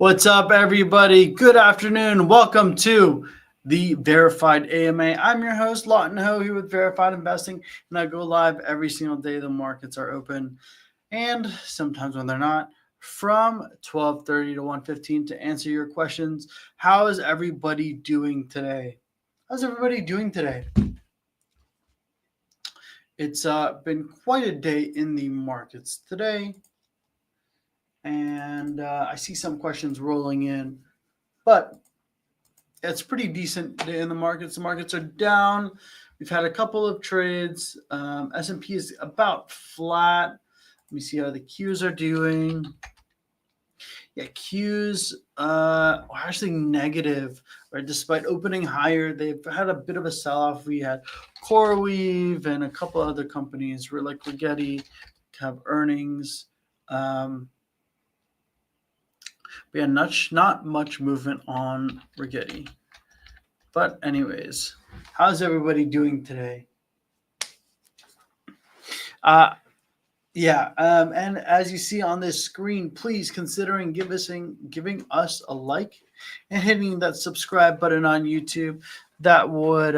What's up, everybody? Good afternoon. Welcome to the Verified AMA. I'm your host, Lawton Ho, here with Verified Investing, and I go live every single day the markets are open, and sometimes when they're not, from 12:30 to 1:15 to answer your questions. How is everybody doing today? How's everybody doing today? It's been quite a day in the markets today, and I see some questions rolling in, but it's pretty decent day in the markets. The markets are down. We've had a couple of trades. S&P is about flat. Let me see how the Qs are doing. Yeah, Qs are actually negative, right? Despite opening higher, they've had a bit of a sell-off. We had CoreWeave and a couple other companies, like Rigetti, have earnings. We had not much movement on Rigetti. But anyways, how's everybody doing today? And as you see on this screen, please considering giving us a like and hitting that subscribe button on YouTube. That would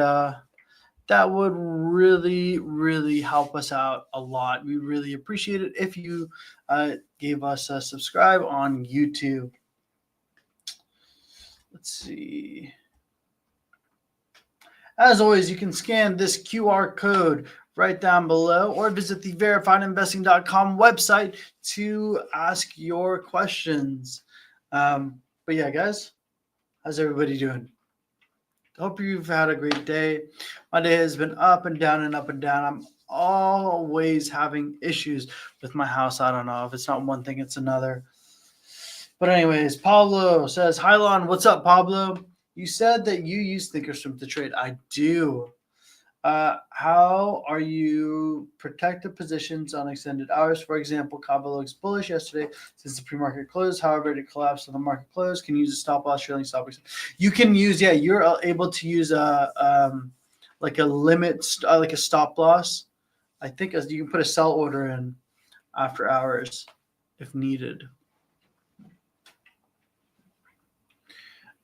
really help us out a lot. We really appreciate it if you gave us a subscribe on YouTube. Let's see. As always, you can scan this QR code right down below or visit the verifiedinvesting.com website to ask your questions. But yeah, guys, how's everybody doing? Hope you've had a great day. My day has been up and down and up and down. I'm always having issues with my house. I don't know if it's not one thing, it's another. But anyways, Pablo says, "Hi, Lon. What's up, Pablo? You said that you use Thinkorswim to trade." I do. How are you protected positions on extended hours? For example, Kava looks bullish yesterday since the pre-market closed. However, it collapsed on the market close. Can you use a stop loss, trailing stop loss? You can use, you're able to use like a limit, like a stop loss. I think as you can put a sell order in after hours if needed.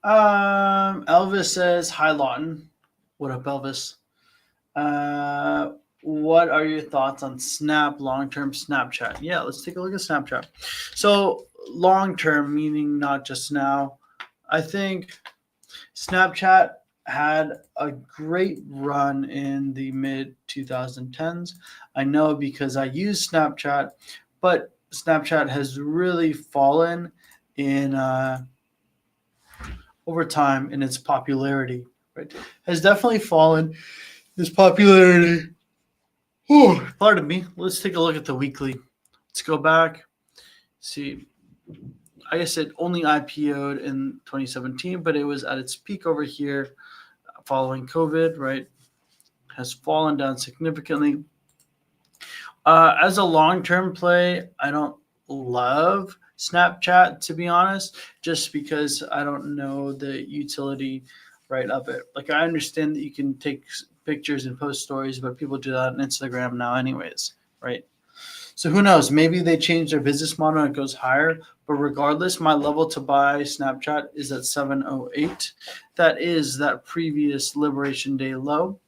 Elvis says, "Hi, Lawton." What up, Elvis? What are your thoughts on Snap long-term Snapchat? Yeah, let's take a look at Snapchat. So long-term, meaning not just now. I think Snapchat had a great run in the mid 2010s. I know because I use Snapchat, but Snapchat has really fallen in over time in its popularity. Right, has definitely fallen. This popularity. Whew, pardon me. Let's take a look at the weekly. Let's go back. See, I guess it only IPO'd in 2017, but it was at its peak over here following COVID, right? Has fallen down significantly. As a long-term play, I don't love Snapchat, to be honest, just because I don't know the utility, right, of it. Like, I understand that you can take pictures and post stories, but people do that on Instagram now anyways, right? So who knows? Maybe they change their business model and it goes higher. But regardless, my level to buy Snapchat is at 708. That is that previous Liberation Day low.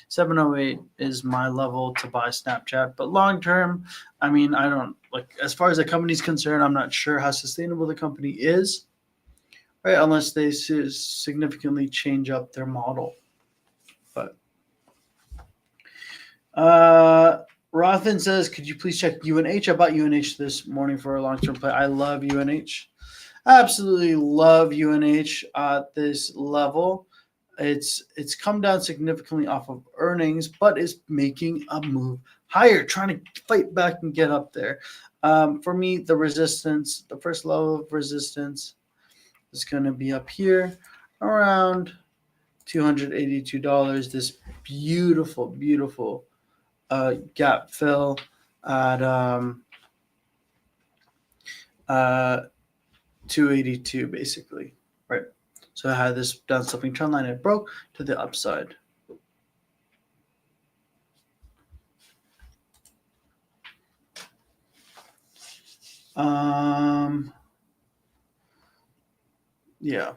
708 is my level to buy Snapchat. But long term, I mean, I don't like, as far as the company's concerned, I'm not sure how sustainable the company is, right? Unless they significantly change up their model. But Rothan says, "Could you please check UNH?" I bought UNH this morning for a long-term play. I love UNH. I absolutely love UNH at this level. It's come down significantly off of earnings, but is making a move higher, trying to fight back and get up there. For me, the resistance, the first level of resistance is going to be up here around $282. This beautiful, beautiful gap fill at 282 basically, right? So I had this down sloping trend line, it broke to the upside. Yeah.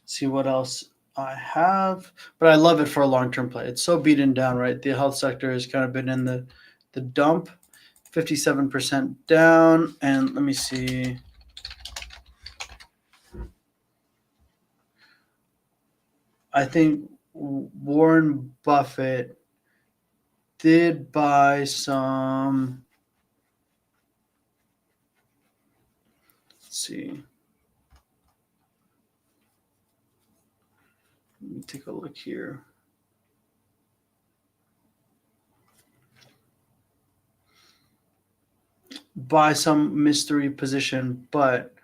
See what else I have, but I love it for a long-term play. It's so beaten down, right? The health sector has kind of been in the dump, 57% down. And let me see. I think Warren Buffett did buy some. Let's see. Let me take a look here. Buy some mystery position, but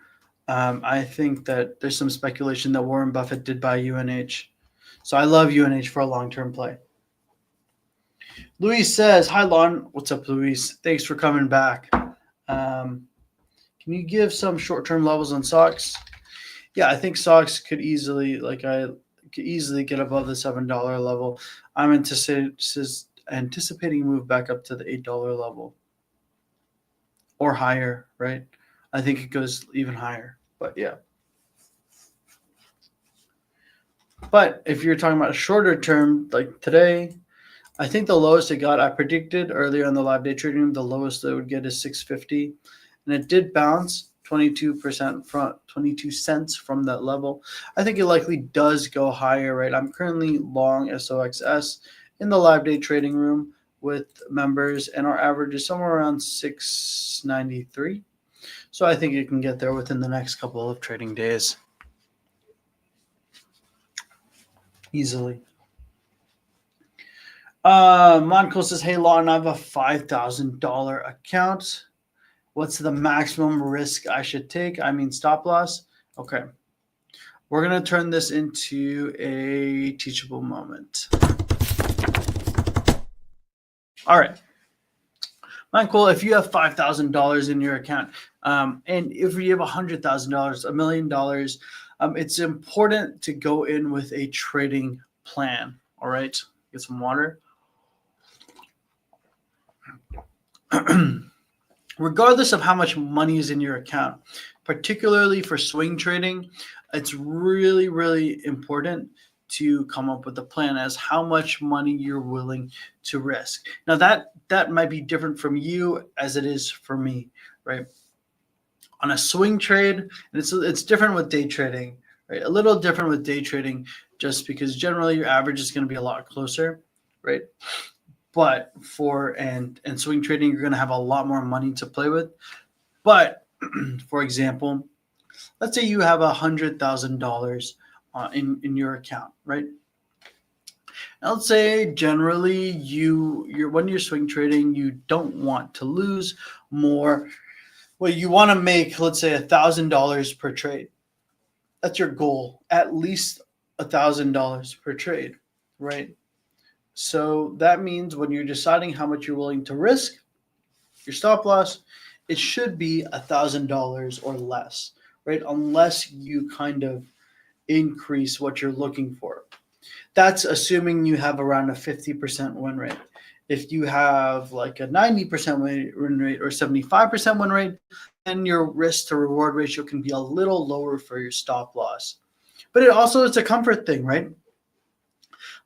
I think that there's some speculation that Warren Buffett did buy UNH. So I love UNH for a long-term play. Luis says, "Hi, Lon. What's up, Luis? Thanks for coming back. Can you give some short-term levels on stocks?" Yeah, I think stocks could easily, get above the $7 level. I'm anticipating move back up to the $8 level or higher, right? I think it goes even higher, but yeah. But if you're talking about a shorter term, like today, I think the lowest it got, I predicted earlier in the live day trading room, the lowest it would get is 650, and it did bounce 22% from 22 cents from that level. I think it likely does go higher, right? I'm currently long SOXS in the live day trading room with members, and our average is somewhere around 693. So I think it can get there within the next couple of trading days easily. Monaco says, "Hey, Lawton, I have a $5,000 account. What's the maximum risk I should take? I mean, stop loss." Okay. We're going to turn this into a teachable moment. All right. Michael, if you have $5,000 in your account, and if you have $100,000, $1 million, it's important to go in with a trading plan. All right. Get some water. Regardless of how much money is in your account, particularly for swing trading, it's really, really important to come up with a plan as how much money you're willing to risk. Now that might be different from you as it is for me, right? On a swing trade, and it's different with day trading, right? A little different with day trading, just because generally your average is going to be a lot closer, right? But and swing trading, you're going to have a lot more money to play with. But for example, let's say you have $100,000 in your account, right? Now, let's say generally when you're swing trading, you don't want to lose more. Well, you want to make, let's say, $1,000 per trade. That's your goal, at least $1,000 per trade, right? So that means when you're deciding how much you're willing to risk, your stop loss, it should be $1,000 or less, right? Unless you kind of increase what you're looking for. That's assuming you have around a 50% win rate. If you have like a 90% win rate or 75% win rate, then your risk to reward ratio can be a little lower for your stop loss. But it's a comfort thing, right?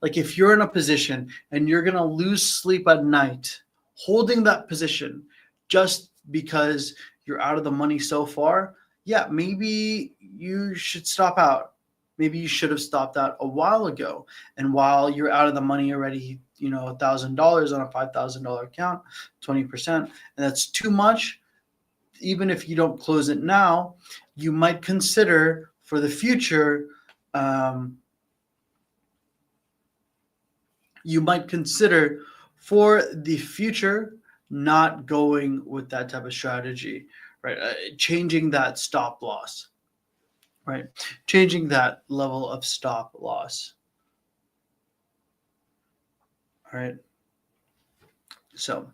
Like if you're in a position and you're going to lose sleep at night holding that position just because you're out of the money so far, yeah, maybe you should stop out. Maybe you should have stopped out a while ago. And while you're out of the money already, $1,000 on a $5,000 account, 20%, and that's too much. Even if you don't close it now, you might consider for the future, not going with that type of strategy, right? Changing that stop loss, right? Changing that level of stop loss. All right. So,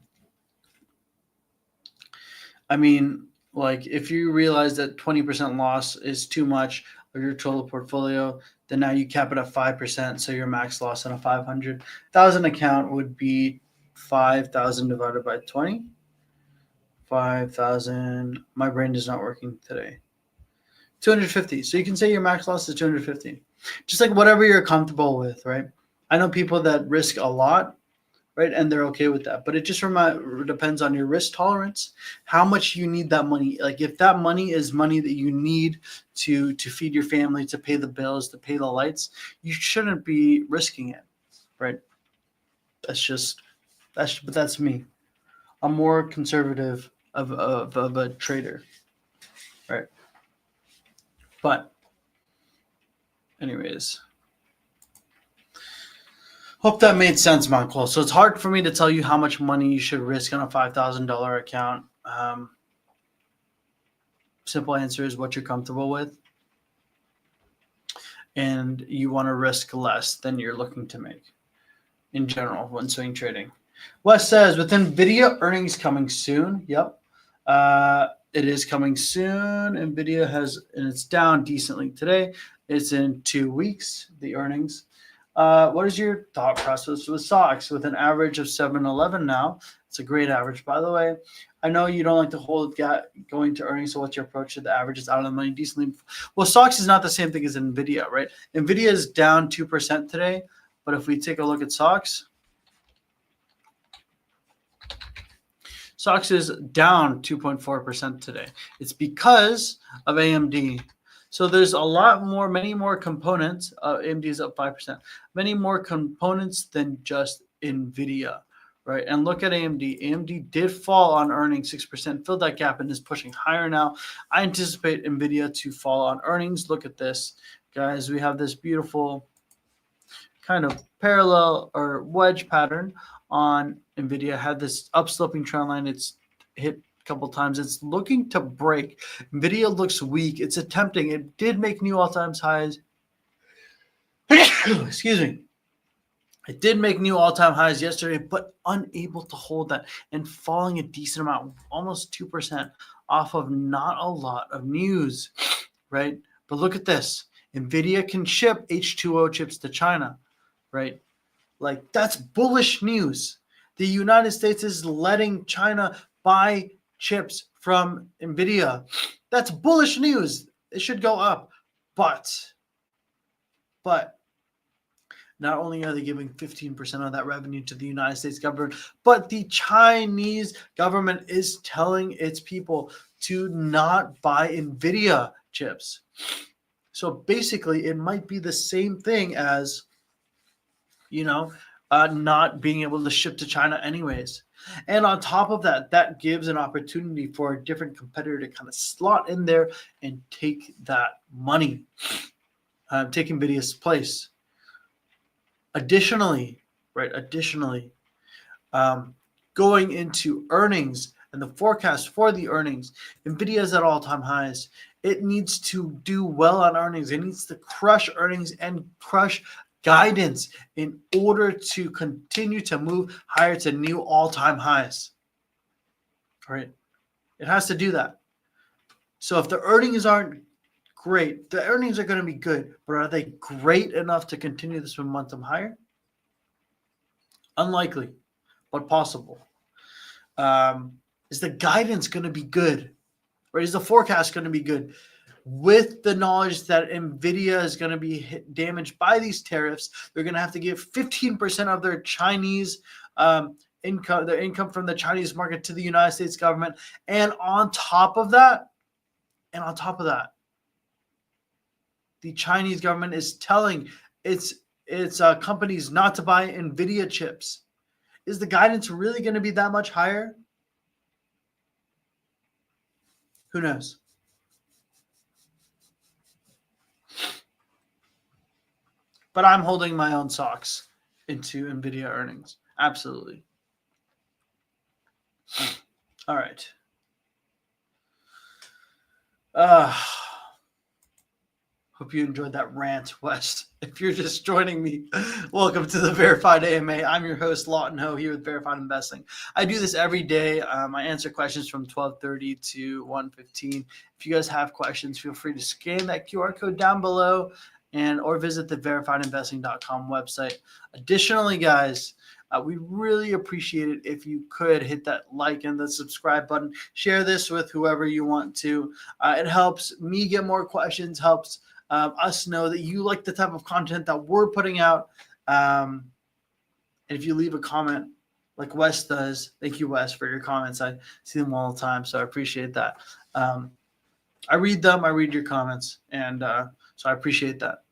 I mean, like if you realize that 20% loss is too much of your total portfolio, then now you cap it at 5%. So your max loss on a 500,000 account would be 5,000 divided by 20. 5,000. My brain is not working today. 250. So you can say your max loss is 250. Just like whatever you're comfortable with, right? I know people that risk a lot, right? And they're okay with that. But it just depends on your risk tolerance, how much you need that money. Like if that money is money that you need to feed your family, to pay the bills, to pay the lights, you shouldn't be risking it, right? But that's me. I'm more conservative of a trader, right? But anyways, hope that made sense, Michael. So it's hard for me to tell you how much money you should risk on a $5,000 account. Simple answer is what you're comfortable with, and you want to risk less than you're looking to make in general when swing trading. Wes says, with Nvidia earnings coming soon. Yep. It is coming soon. Nvidia and it's down decently today. It's in 2 weeks, the earnings. What is your thought process with stocks with an average of 711 now? It's a great average, by the way. I know you don't like to hold going to earnings, so what's your approach to the averages out of the money decently? Well, stocks is not the same thing as Nvidia, right? Nvidia is down 2% today, but if we take a look at stocks is down 2.4% today. It's because of AMD. So there's many more components. AMD is up 5%. Many more components than just Nvidia, right? And look at AMD. AMD did fall on earnings 6%, filled that gap, and is pushing higher now. I anticipate Nvidia to fall on earnings. Look at this, guys. We have this beautiful kind of parallel or wedge pattern on Nvidia. Had this upsloping trend line. It's hit a couple times. It's looking to break. Nvidia looks weak. It's attempting. It did make new all-time highs. Excuse me. It did make new all-time highs yesterday, but unable to hold that and falling a decent amount, almost 2% off of not a lot of news, right? But look at this. Nvidia can ship H2O chips to China, right? Like, that's bullish news. The United States is letting China buy chips from Nvidia. That's bullish news. It should go up. But not only are they giving 15% of that revenue to the United States government, but the Chinese government is telling its people to not buy Nvidia chips. So basically, it might be the same thing as, not being able to ship to China anyways. And on top of that, that gives an opportunity for a different competitor to kind of slot in there and take that money, take Nvidia's place. Additionally, going into earnings and the forecast for the earnings, Nvidia is at all-time highs. It needs to do well on earnings. It needs to crush earnings and crush guidance in order to continue to move higher to new all-time highs. All right. It has to do that. So if the earnings aren't great, the earnings are going to be good, but are they great enough to continue this momentum higher? Unlikely, but possible. Is the guidance going to be good? Or is the forecast going to be good? With the knowledge that Nvidia is going to be damaged by these tariffs, they're going to have to give 15% of their Chinese income, their income from the Chinese market, to the United States government. And on top of that, the Chinese government is telling its companies not to buy Nvidia chips. Is the guidance really going to be that much higher? Who knows? But I'm holding my own socks into Nvidia earnings. Absolutely. All right. Hope you enjoyed that rant, Wes. If you're just joining me, welcome to the Verified AMA. I'm your host, Lawton Ho, here with Verified Investing. I do this every day. I answer questions from 12:30 to 1:15. If you guys have questions, feel free to scan that QR code down below or visit the verifiedinvesting.com website. Additionally, guys, We really appreciate it if you could hit that like and the subscribe button. Share this with whoever you want to. It helps me get more questions, helps us know that you like the type of content that we're putting out. And if you leave a comment like Wes does, thank you, Wes, for your comments. I see them all the time, so I appreciate that. I read them. I read your comments, and so I appreciate that.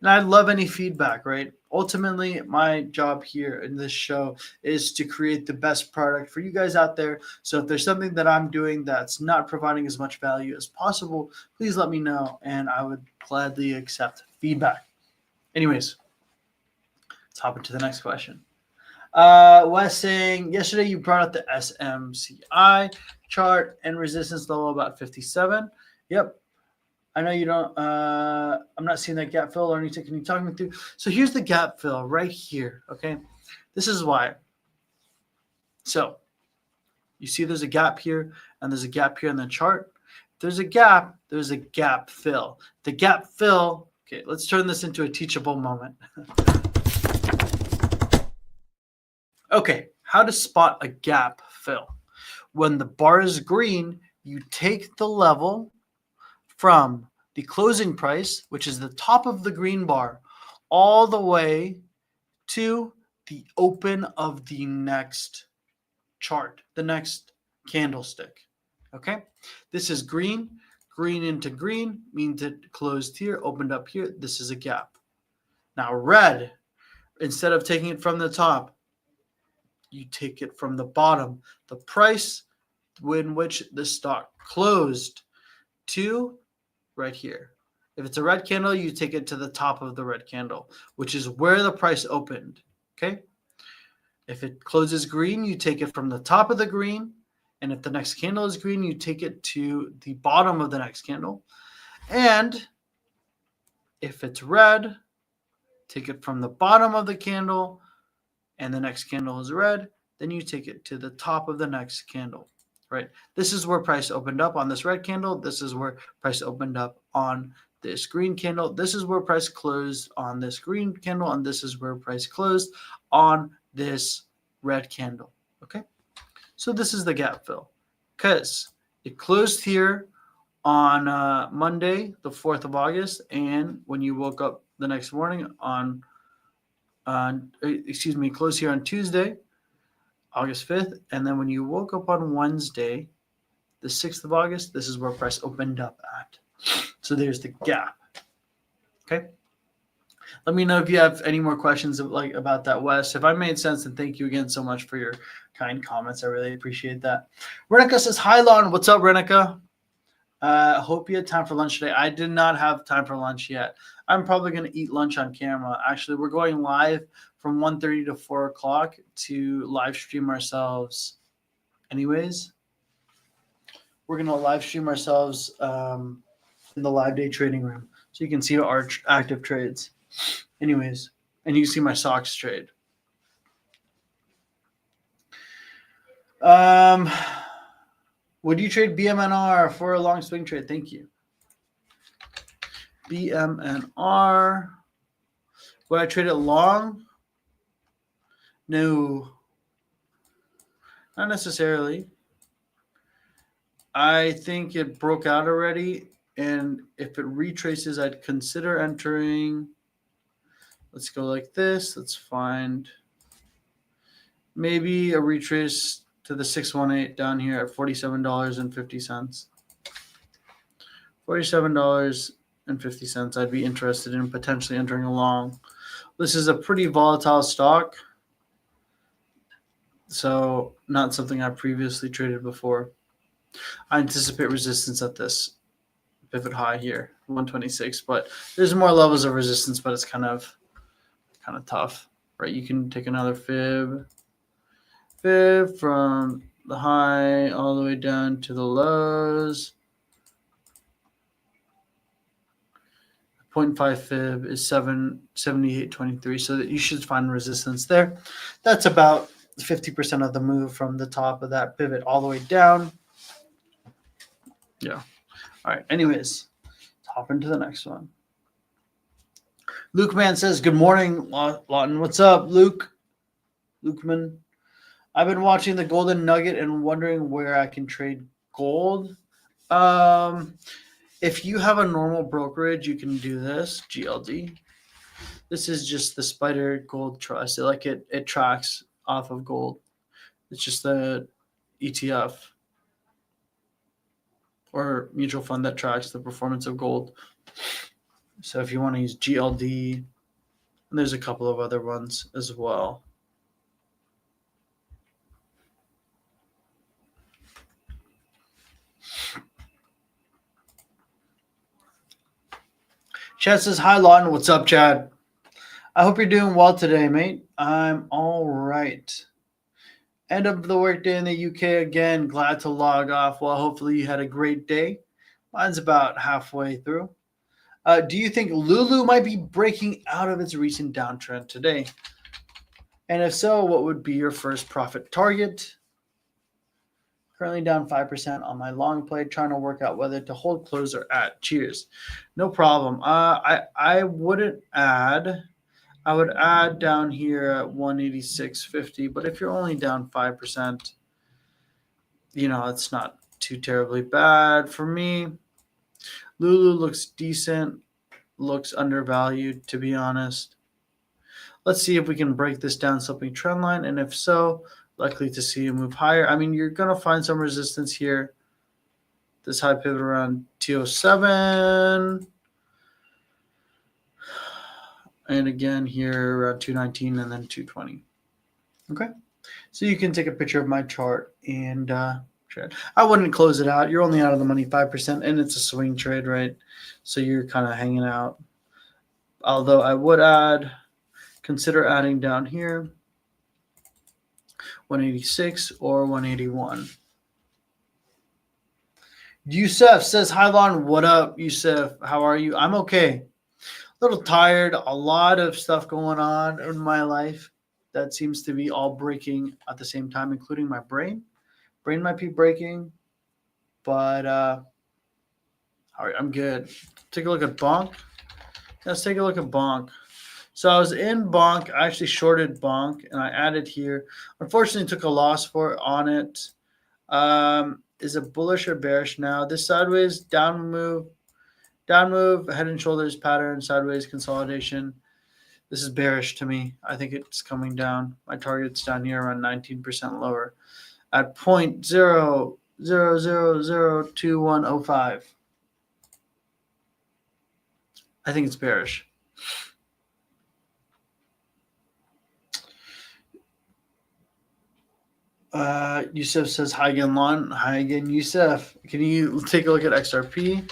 And I love any feedback, right? Ultimately, my job here in this show is to create the best product for you guys out there. So if there's something that I'm doing that's not providing as much value as possible, please let me know, and I would gladly accept feedback. Anyways, let's hop into the next question. Wes saying, yesterday you brought up the SMCI chart and resistance level about 57. Yep. I know you don't, I'm not seeing that gap fill or anything. Can you talk me through? So here's the gap fill right here, okay? This is why. So you see there's a gap here and there's a gap here in the chart. If there's a gap fill. The gap fill, okay, let's turn this into a teachable moment. Okay, how to spot a gap fill. When the bar is green, you take the level from the closing price, which is the top of the green bar, all the way to the open of the next chart, the next candlestick. Okay, this is green. Green into green means it closed here, opened up here. This is a gap. Now red, instead of taking it from the top, you take it from the bottom, the price in which the stock closed, to right here. If it's a red candle, you take it to the top of the red candle, which is where the price opened. Okay. If it closes green, you take it from the top of the green. And if the next candle is green, you take it to the bottom of the next candle. And if it's red, take it from the bottom of the candle and the next candle is red, then you take it to the top of the next candle. Right. This is where price opened up on this red candle. This is where price opened up on this green candle. This is where price closed on this green candle. And this is where price closed on this red candle. Okay. So this is the gap fill because it closed here on Monday, the 4th of August. And when you woke up the next morning closed here on Tuesday, August 5th, and then when you woke up on Wednesday, the 6th of August, this is where price opened up at. So there's the gap. Okay. Let me know if you have any more questions about that, Wes. If I made sense, then thank you again so much for your kind comments. I really appreciate that. Renica says, hi, Lawton. What's up, Renica? Hope you had time for lunch today. I did not have time for lunch yet. I'm probably going to eat lunch on camera. Actually, we're going live from 1:30 to 4 o'clock to live stream ourselves. Anyways, we're going to live stream ourselves in the live day trading room. So you can see our active trades. Anyways, and you can see my socks trade. Would you trade BMNR for a long swing trade? Thank you. BMNR. Would I trade it long? No. Not necessarily. I think it broke out already. And if it retraces, I'd consider entering. Let's go like this. Let's find maybe a retrace to the 618 down here at $47.50. $47.50. I'd be interested in potentially entering along. This is a pretty volatile stock. So not something I've previously traded before. I anticipate resistance at this pivot high here, 126, but there's more levels of resistance, but it's kind of tough, right? You can take another fib from the high all the way down to the lows. 0.5 fib is 778.23, so that you should find resistance there. That's about 50% of the move from the top of that pivot all the way down. Yeah. All right. Anyways, let's hop into the next one. Luke Man says, good morning, Lawton. What's up, Luke? Lukeman. I've been watching the Golden Nugget and wondering where I can trade gold. Um, if you have a normal brokerage, you can do this. GLD. This is just the Spider Gold Trust. It tracks off of gold. It's just the ETF or mutual fund that tracks the performance of gold. So if you want to use GLD, and there's a couple of other ones as well. Chad says, hi, Lawton. What's up, Chad? I hope you're doing well today, mate. I'm all right. End of the workday in the UK again. Glad to log off. Well, hopefully you had a great day. Mine's about halfway through. Do you think Lulu might be breaking out of its recent downtrend today? And if so, what would be your first profit target? Currently down 5% on my long play, trying to work out whether to hold, close, or add. Cheers. No problem. I wouldn't add. I would add down here at 186.50, but if you're only down 5%, it's not too terribly bad for me. Lulu looks decent, looks undervalued, to be honest. Let's see if we can break this down sloping trend line, and if so, likely to see a move higher. I mean, you're going to find some resistance here. This high pivot around 207. And again here around 219 and then 220. Okay. So you can take a picture of my chart and trade. I wouldn't close it out. You're only out of the money 5%, and it's a swing trade, right? So you're kind of hanging out. Although I would consider adding down here 186 or 181. Yusef says, hi, Lon. What up, Yusef? How are you? I'm okay. A little tired. A lot of stuff going on in my life that seems to be all breaking at the same time, including my brain. Brain might be breaking, but all right, I'm good. Take a look at Bonk. Let's take a look at Bonk. So I was in Bonk. I actually shorted Bonk, and I added here. Unfortunately, took a loss on it. Is it bullish or bearish now? This sideways down move, head and shoulders pattern, sideways consolidation. This is bearish to me. I think it's coming down. My target's down here around 19% lower at 0.00002105. I think it's bearish. Yusuf says, hi again, Lon. Hi again, Yusuf. Can you take a look at XRP?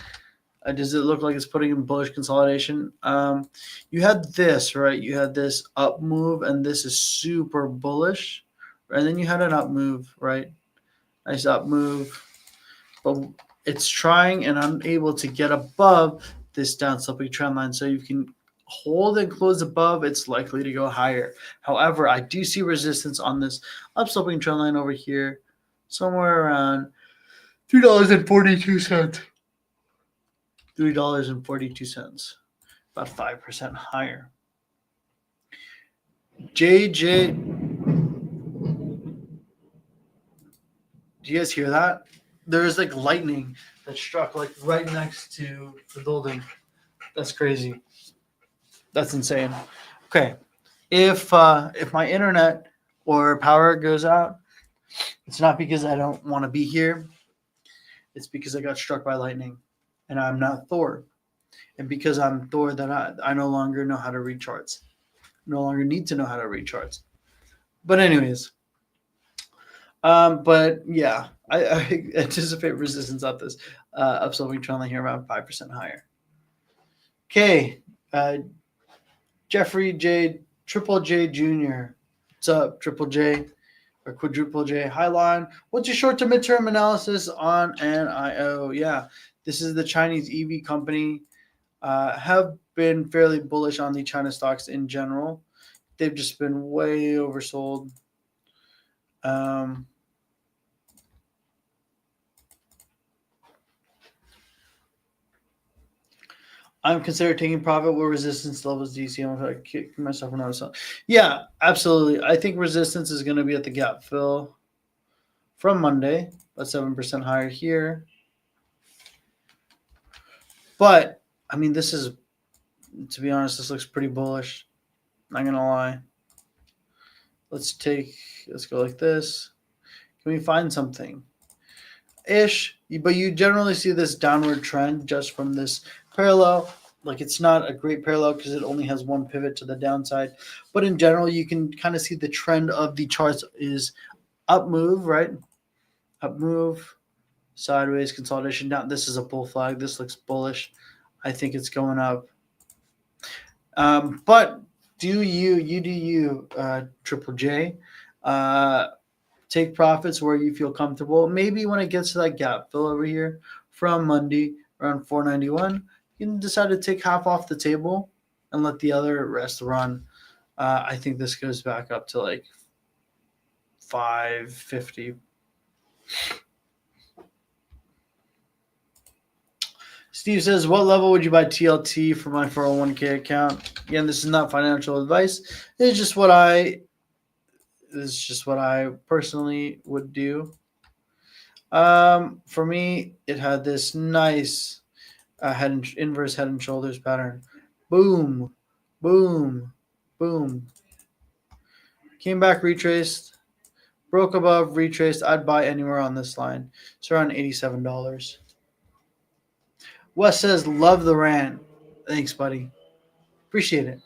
Does it look like it's putting in bullish consolidation? You had this, right? You had this up move, and this is super bullish. And then you had an up move, right? Nice up move. But it's trying and unable to get above this down sloping trend line. So you can hold and close above, it's likely to go higher. However, I do see resistance on this upsloping trend line over here, somewhere around $3.42. $3.42, about 5% higher. JJ, do you guys hear that? There's like lightning that struck like right next to the building. That's crazy. That's insane. Okay, if my internet or power goes out, it's not because I don't want to be here. It's because I got struck by lightning, and I'm not Thor. And because I'm Thor, that I no longer know how to read charts. No longer need to know how to read charts. But anyways, but yeah, I anticipate resistance at this upsloping trend line here around 5% higher. Okay, Jeffrey J. Triple J Jr. What's up, Triple J or Quadruple J? Hi, Lon. What's your short to midterm analysis on NIO? Yeah, this is the Chinese EV company. Have been fairly bullish on the China stocks in general. They've just been way oversold. I'm considering taking profit. What resistance levels do you see? I'm going to kick myself another song. Yeah, absolutely. I think resistance is going to be at the gap fill from Monday, about 7% higher here. But, I mean, this is, to be honest, this looks pretty bullish. Not going to lie. Let's go like this. Can we find something? Ish, but you generally see this downward trend just from this parallel. Like it's not a great parallel because it only has one pivot to the downside. But in general, you can kind of see the trend of the charts is up move, right? Up move, sideways, consolidation down. This is a bull flag. This looks bullish. I think it's going up. But do you, Triple J. Take profits where you feel comfortable. Maybe when it gets to that gap fill over here from Monday around 491, you can decide to take half off the table and let the other rest run. I think this goes back up to like 550. Steve says, what level would you buy TLT for my 401k account? Again, this is not financial advice. It's just what I personally would do. For me, it had this nice inverse head and shoulders pattern. Boom, boom, boom. Came back, retraced, broke above, retraced. I'd buy anywhere on this line. It's around $87. Wes says, love the rant. Thanks, buddy. Appreciate it.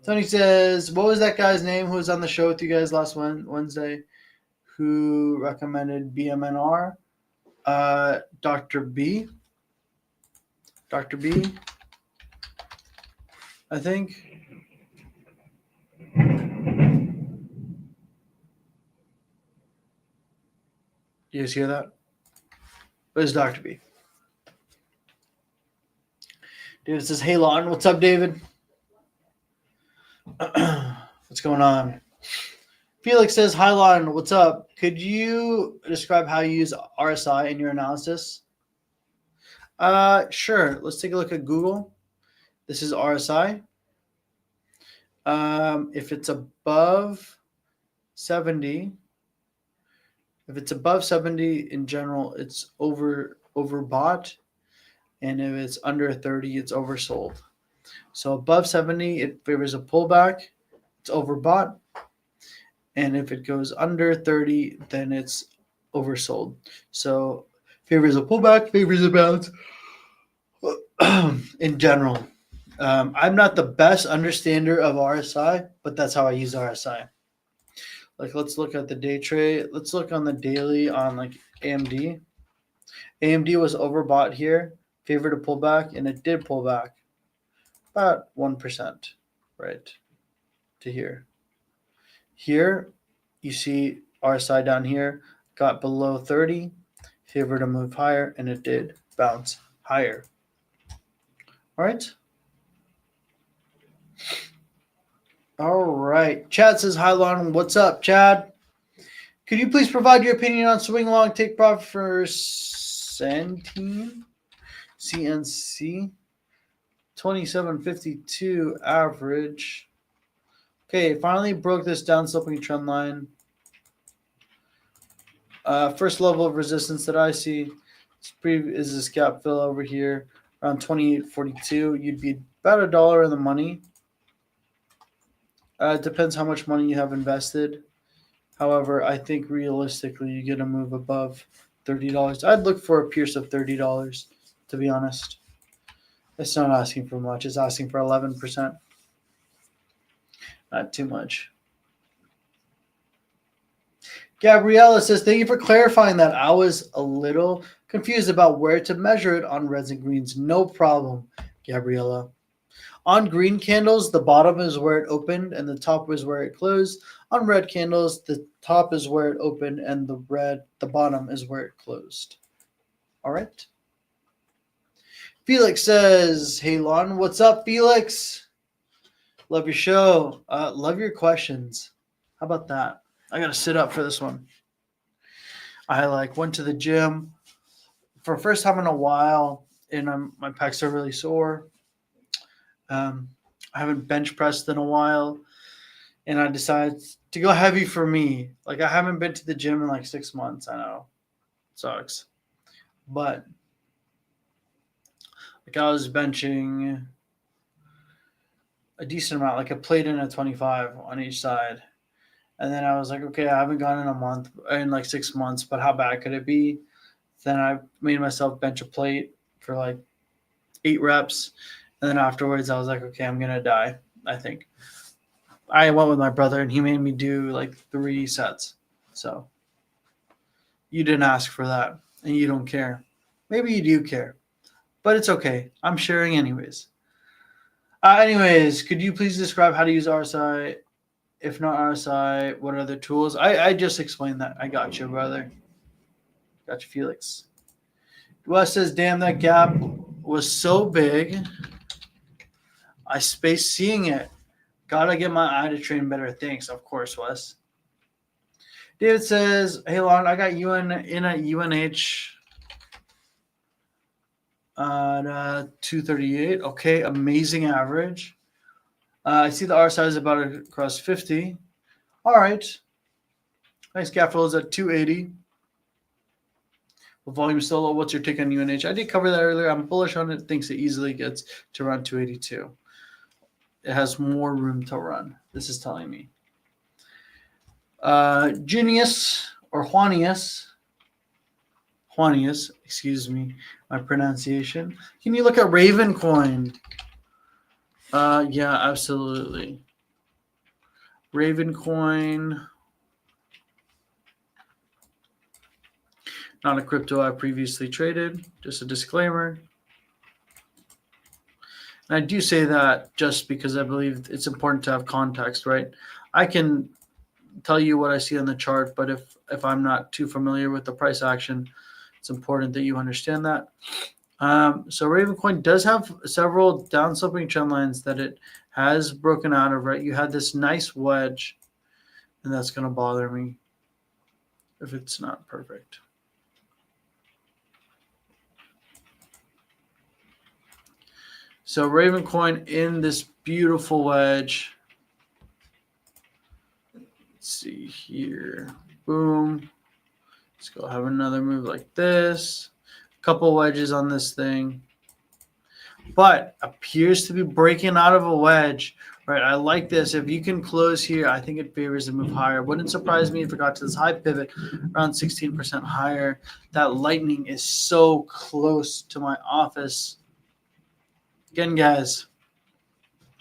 Tony says, what was that guy's name who was on the show with you guys last Wednesday who recommended BMNR? Dr. B. Dr. B. I think. You guys hear that? What is Dr. B? David says, hey, Lawton. What's up, David? What's going on? Felix says, hi, Lawton. What's up? Could you describe how you use RSI in your analysis? Sure. Let's take a look at Google. This is RSI. If it's above 70, in general, it's overbought. And if it's under 30, it's oversold. So above 70, it favors a pullback. It's overbought. And if it goes under 30, then it's oversold. So favors a pullback, favors a bounce in general. I'm not the best understander of RSI, but that's how I use RSI. Like, let's look at the day trade. Let's look on the daily on like AMD. AMD was overbought here, favored a pullback, and it did pull back about 1%, right, to here. Here, you see RSI down here got below 30, favored a move higher, and it did bounce higher. All right. All right. Chad says, hi, Lon. What's up, Chad? Could you please provide your opinion on swing long take profit for Centene? CNC. 2752 average. Okay, finally broke this down sloping trend line. First level of resistance that I see is this gap fill over here around 28.42. You'd be about $1 in the money. It depends how much money you have invested. However, I think realistically you get a move above $30. I'd look for a pierce of $30, to be honest. It's not asking for much. It's asking for 11%. Not too much. Gabriella says, thank you for clarifying that. I was a little confused about where to measure it on reds and greens. No problem, Gabriella. On green candles, the bottom is where it opened and the top is where it closed. On red candles, the top is where it opened and the bottom is where it closed. All right. Felix says, hey, Lon, what's up, Felix? Love your show. Love your questions. How about that? I got to sit up for this one. I went to the gym for the first time in a while, and my pecs are really sore. I haven't bench pressed in a while, and I decided to go heavy for me. Like, I haven't been to the gym in like 6 months. I know, it sucks, but like I was benching a decent amount, like a plate and a 25 on each side. And then I was like, okay, I haven't gone in like 6 months, but how bad could it be? Then I made myself bench a plate for like 8 reps. And then afterwards, I was like, okay, I'm going to die, I think. I went with my brother, and he made me do like 3 sets. So you didn't ask for that, and you don't care. Maybe you do care, but it's okay. I'm sharing anyways. Anyways, could you please describe how to use RSI? If not RSI, what other tools? I just explained that. I got you, brother. Got you, Felix. Wes says, damn, that gap was so big. I spaced seeing it. Gotta get my eye to train better. Thanks, of course, Wes. David says, hey, Lon, I got you in at UNH at 238. Okay, amazing average. I see the RSI is about across 50. All right. Nice gap fill is at 280. With volume still low, what's your take on UNH? I did cover that earlier. I'm bullish on it. Thinks it easily gets to around 282. It has more room to run. This is telling me. Junius or Juanius, excuse me, my pronunciation. Can you look at Raven Coin? Yeah, absolutely. Raven Coin. Not a crypto I previously traded. Just a disclaimer. And I do say that just because I believe it's important to have context, right? I can tell you what I see on the chart, but if I'm not too familiar with the price action, it's important that you understand that. So Ravencoin does have several downsloping trend lines that it has broken out of, right? You had this nice wedge, and that's going to bother me if it's not perfect. So Ravencoin in this beautiful wedge. Let's see here. Boom. Let's go have another move like this. A couple wedges on this thing. But appears to be breaking out of a wedge. Right, I like this. If you can close here, I think it favors a move higher. Wouldn't surprise me if it got to this high pivot, around 16% higher. That lightning is so close to my office. Again, guys,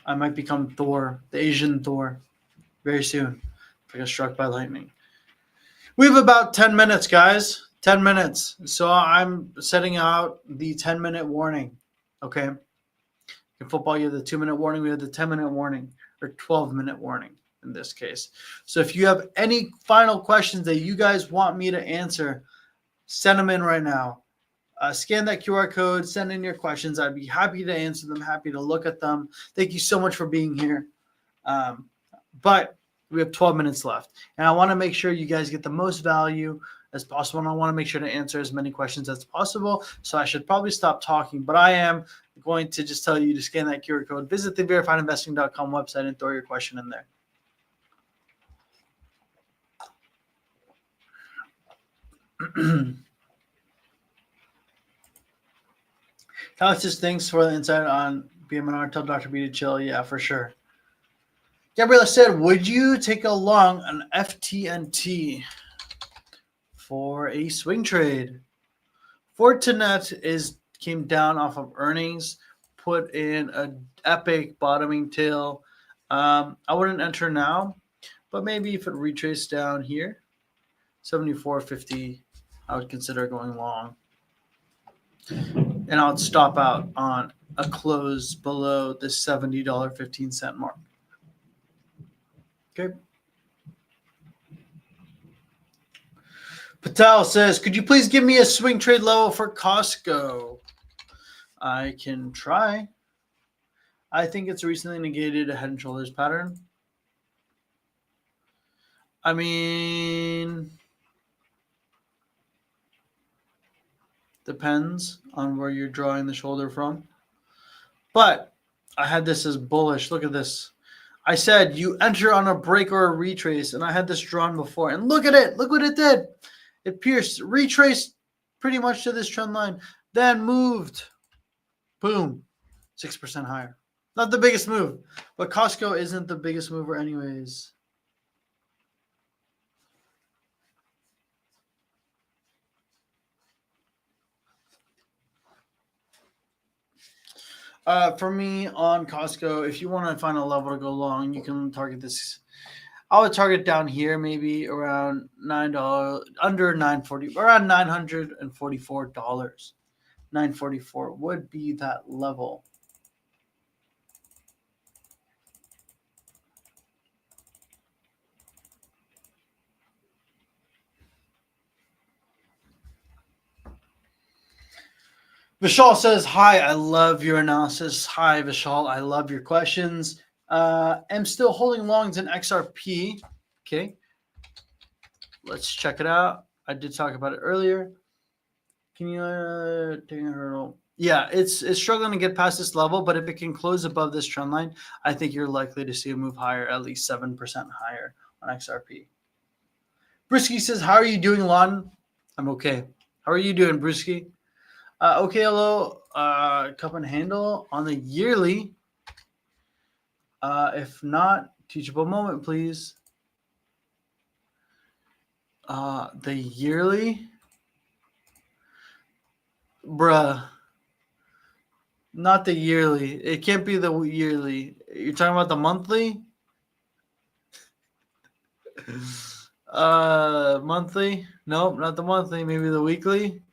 I might become Thor, the Asian Thor, very soon if I get struck by lightning. We have about 10 minutes, guys. 10 minutes. So I'm setting out the 10-minute warning. Okay. In football, you have the 2-minute warning. We have the 10-minute warning, or 12-minute warning in this case. So if you have any final questions that you guys want me to answer, send them in right now. Scan that QR code, send in your questions. I'd be happy to answer them, happy to look at them. Thank you so much for being here. But we have 12 minutes left, and I want to make sure you guys get the most value as possible, and I want to make sure to answer as many questions as possible. So I should probably stop talking, but I am going to just tell you to scan that QR code, visit the verifiedinvesting.com website, and throw your question in there. Alex says, thanks for the insight on BMNR. Tell Dr. B to chill. Yeah, for sure. Gabriela said, would you take a long an FTNT for a swing trade? Fortinet came down off of earnings, put in an epic bottoming tail. I wouldn't enter now, but maybe if it retraced down here, 74.50, I would consider going long. And I would stop out on a close below the $70.15 mark. Okay. Patel says, could you please give me a swing trade level for Costco? I can try. I think it's recently negated a head and shoulders pattern. I mean, Depends on where you're drawing the shoulder from. But I had this as bullish. Look at this. I said you enter on a break or a retrace, and I had this drawn before. And look at it. Look what it did. It pierced, retraced pretty much to this trend line, then moved. Boom. 6% higher. Not the biggest move, but Costco isn't the biggest mover anyways. For me on Costco, if you want to find a level to go long, you can target this. I would target down here, maybe around $9, under $9.40, around $944. $9.44 would be that level. Vishal says, hi, I love your analysis. Hi, Vishal, I love your questions. I'm still holding longs in XRP. Okay. Let's check it out. I did talk about it earlier. Can you take a hurdle? Yeah, it's struggling to get past this level, but if it can close above this trend line, I think you're likely to see a move higher, at least 7% higher on XRP. Brisky says, how are you doing, Lawton? I'm okay. How are you doing, Brisky? Okay, hello. Cup and handle on the yearly. If not, teachable moment, please. The yearly. Bruh. Not the yearly. It can't be the yearly. You're talking about the monthly? Monthly? Nope, not the monthly. Maybe the weekly.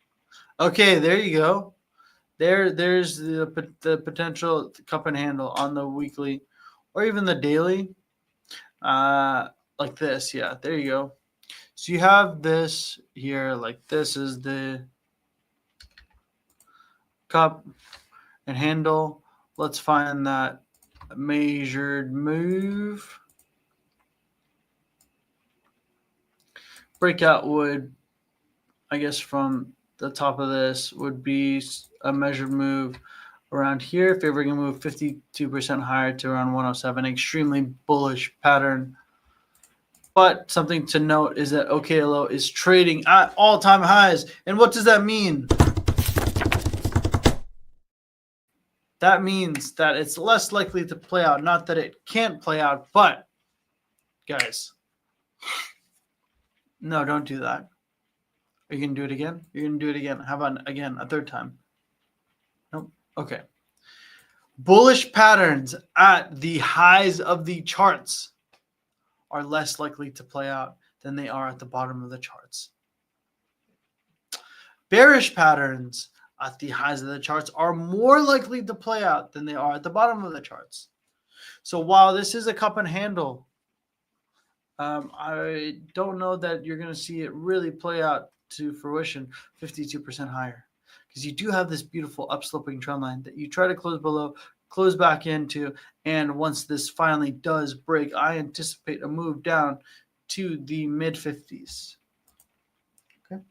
Okay, there you go. There's the potential cup and handle on the weekly, or even the daily. Like this. Yeah, there you go. So you have this here. Like this is the cup and handle. Let's find that measured move. Breakout would, I guess, from the top of this would be a measured move around here, favoring a move 52% higher to around 107. Extremely bullish pattern. But something to note is that OKLO is trading at all-time highs. And what does that mean? That means that it's less likely to play out. Not that it can't play out, but guys, no, don't do that. Are you going to do it again? You're going to do it again. How about again, a third time? Nope. Okay. Bullish patterns at the highs of the charts are less likely to play out than they are at the bottom of the charts. Bearish patterns at the highs of the charts are more likely to play out than they are at the bottom of the charts. So while this is a cup and handle, I don't know that you're going to see it really play out to fruition 52% higher, because you do have this beautiful upsloping trend line that you try to close below, close back into, and once this finally does break, I anticipate a move down to the mid 50s. Okay.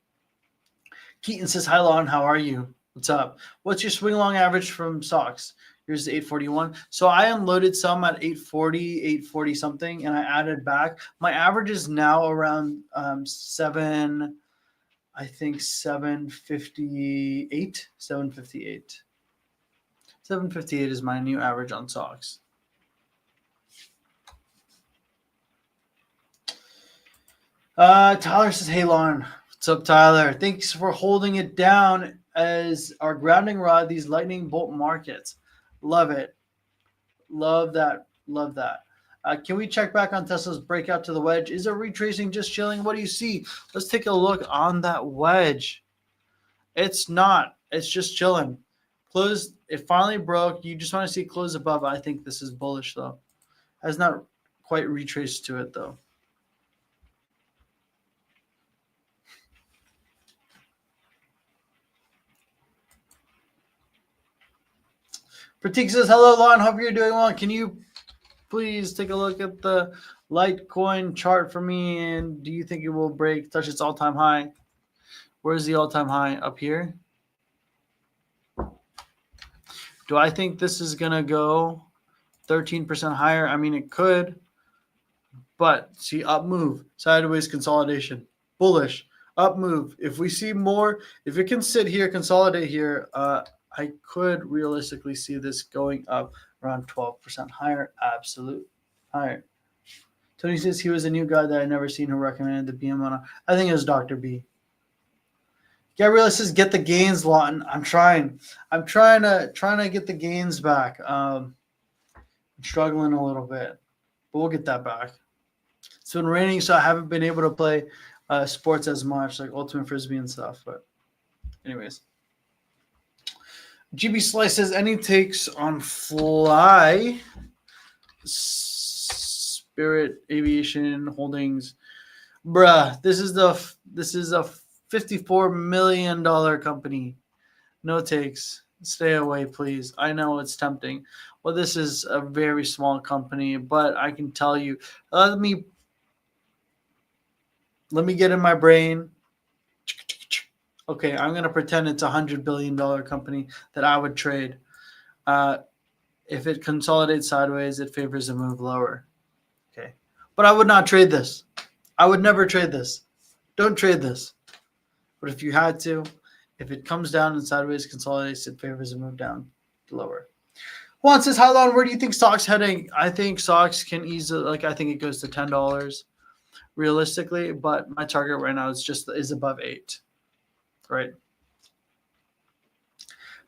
Keaton says, hi, Lon, how are you? What's up? What's your swing long average from stocks? Here's the 841. So I unloaded some at 840, 840 something, and I added back. My average is now around 758. 758. 758 is my new average on stocks. Tyler says, hey, Lon. What's up, Tyler? Thanks for holding it down as our grounding rod, these lightning bolt markets. Love it. Love that. Love that. Can we check back on Tesla's breakout to the wedge? Is it retracing, just chilling? What do you see? Let's take a look on that wedge. It's not. It's just chilling. Closed. It finally broke. You just want to see it close above. I think this is bullish, though. Has not quite retraced to it, though. Pratik says, hello, Lon. Hope you're doing well. Can you please take a look at the Litecoin chart for me? And do you think it will touch its all-time high? Where's the all-time high? Up here? Do I think this is going to go 13% higher? I mean, it could, but see, up move, sideways consolidation, bullish, up move. If we see more, if it can sit here, consolidate here, I could realistically see this going up around 12% higher, absolute higher. Tony says he was a new guy that I never seen who recommended the BM1. I think it was Dr. B. Gabriella says, "Get the gains, Lawton." I'm trying. I'm trying to get the gains back. I'm struggling a little bit, but we'll get that back. It's been raining, so I haven't been able to play sports as much, like Ultimate Frisbee and stuff. But anyways, GB Slice says, "Any takes on Fly, Spirit Aviation Holdings, bruh? This is a $54 million company. No takes. Stay away, please. I know it's tempting. Well, this is a very small company, but I can tell you, let me get in my brain. Okay, I'm going to pretend it's a $100 billion company that I would trade. If it consolidates sideways, it favors a move lower. Okay, but I would not trade this. I would never trade this. Don't trade this. But if you had to, if it comes down and sideways consolidates, it favors a move down to lower. Juan says, "How long? Where do you think stock's heading?" I think stocks can easily, I think it goes to $10 realistically, but my target right now is above 8. Right.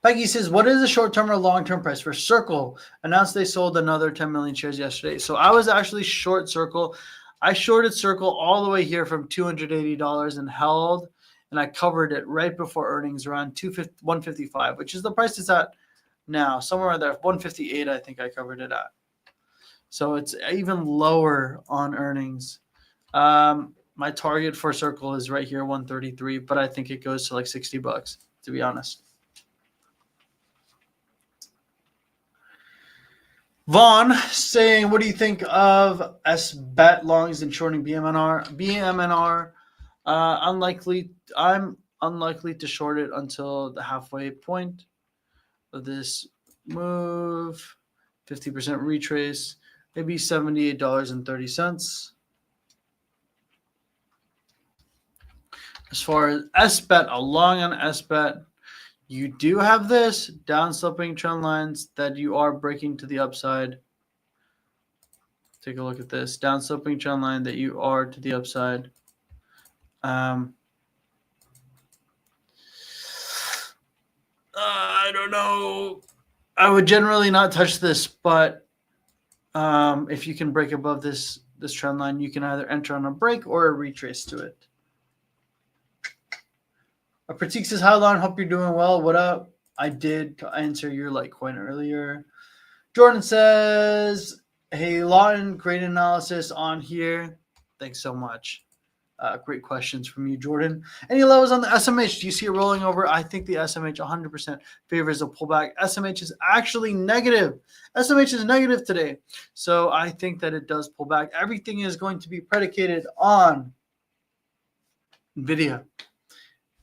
Peggy says, "What is the short-term or long-term price for Circle? Announced they sold another 10 million shares yesterday." So I was actually short Circle. I shorted Circle all the way here from $280 and held, and I covered it right before earnings around 155, which is the price it's at now, somewhere around there, 158. I think I covered it at. So it's even lower on earnings. My target for Circle is right here, 133, but I think it goes to like $60, to be honest. Vaughn saying, "What do you think of S-bet longs and shorting BMNR?" BMNR, unlikely. I'm unlikely to short it until the halfway point of this move. 50% retrace, maybe $78.30. As far as S-bet, a long on S-bet, you do have this down-sloping trend lines that you are breaking to the upside. Take a look at this down-sloping trend line that you are to the upside. I don't know. I would generally not touch this, but if you can break above this trend line, you can either enter on a break or a retrace to it. Pratik says, "Hi, Lon. Hope you're doing well. What up?" I did answer your coin earlier. Jordan says, "Hey, Lawton, great analysis on here. Thanks so much. Great questions from you, Jordan. Any levels on the SMH? Do you see it rolling over?" I think the SMH 100% favors a pullback. SMH is actually negative. SMH is negative today. So I think that it does pull back. Everything is going to be predicated on Nvidia.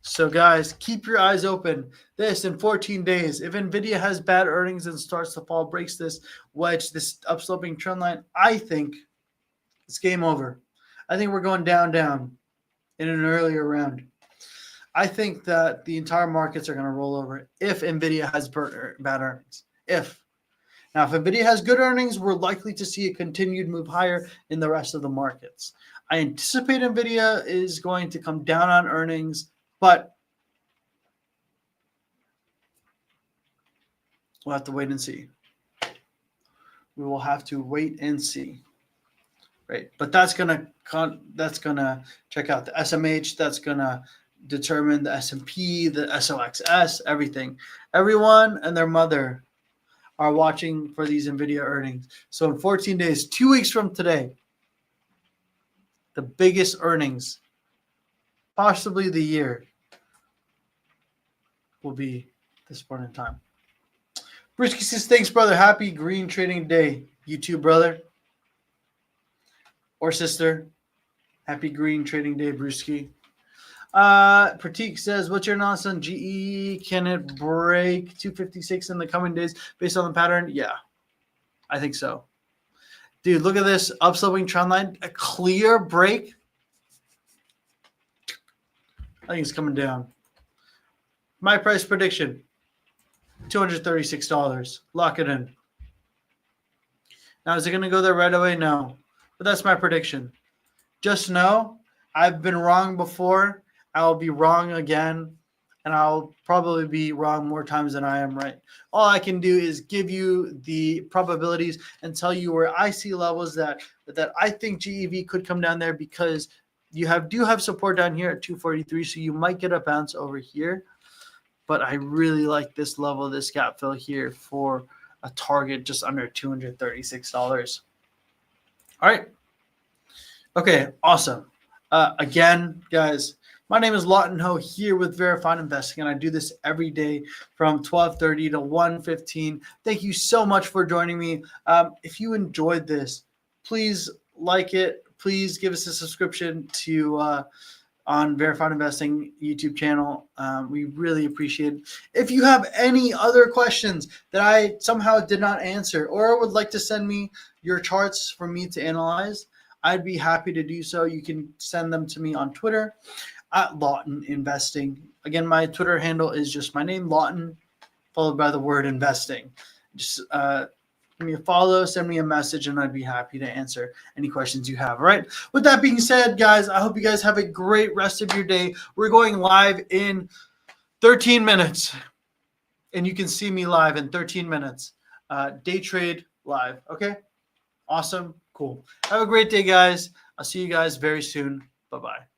So, guys, keep your eyes open. This in 14 days. If Nvidia has bad earnings and starts to fall, breaks this wedge, this upsloping trend line, I think it's game over. I think we're going down in an earlier round. I think that the entire markets are going to roll over if Nvidia has bad earnings. Now, if Nvidia has good earnings, we're likely to see a continued move higher in the rest of the markets. I anticipate Nvidia is going to come down on earnings, but we'll have to wait and see. We will have to wait and see. Right. But that's gonna check out the SMH. That's gonna determine the S&P, the SOXS, everything. Everyone and their mother are watching for these Nvidia earnings. So in 14 days, 2 weeks from today, the biggest earnings, possibly the year, will be this point in time. Brisky says, "Thanks, brother. Happy green trading day." You too, brother. Or sister. Happy green trading day, Brewski. Pratik says, what's your analysis on GE? Can it break 256 in the coming days based on the pattern? Yeah, I think so. Dude, look at this upsloping trend line. A clear break. I think it's coming down. My price prediction, $236. Lock it in. Now, is it going to go there right away? No. But that's my prediction. Just know I've been wrong before. I'll be wrong again. And I'll probably be wrong more times than I am right. All I can do is give you the probabilities and tell you where I see levels that I think GEV could come down there, because you do have support down here at 243, so you might get a bounce over here. But I really like this level, this gap fill here for a target just under $236. All right. Okay, awesome. Again, guys, my name is Lawton Ho here with Verified Investing, and I do this every day from 12:30 to 1:15. Thank you so much for joining me. If you enjoyed this, please like it. Please give us a subscription to on Verified Investing YouTube channel. We really appreciate it. If you have any other questions that I somehow did not answer, or would like to send me your charts for me to analyze, I'd be happy to do so. You can send them to me on Twitter at Lawton Investing. Again, my Twitter handle is just my name, Lawton, followed by the word investing. Just give me a follow, send me a message, and I'd be happy to answer any questions you have. All right. With that being said, guys, I hope you guys have a great rest of your day. We're going live in 13 minutes, and you can see me live in 13 minutes. Day trade live. Okay. Awesome. Cool. Have a great day, guys. I'll see you guys very soon. Bye-bye.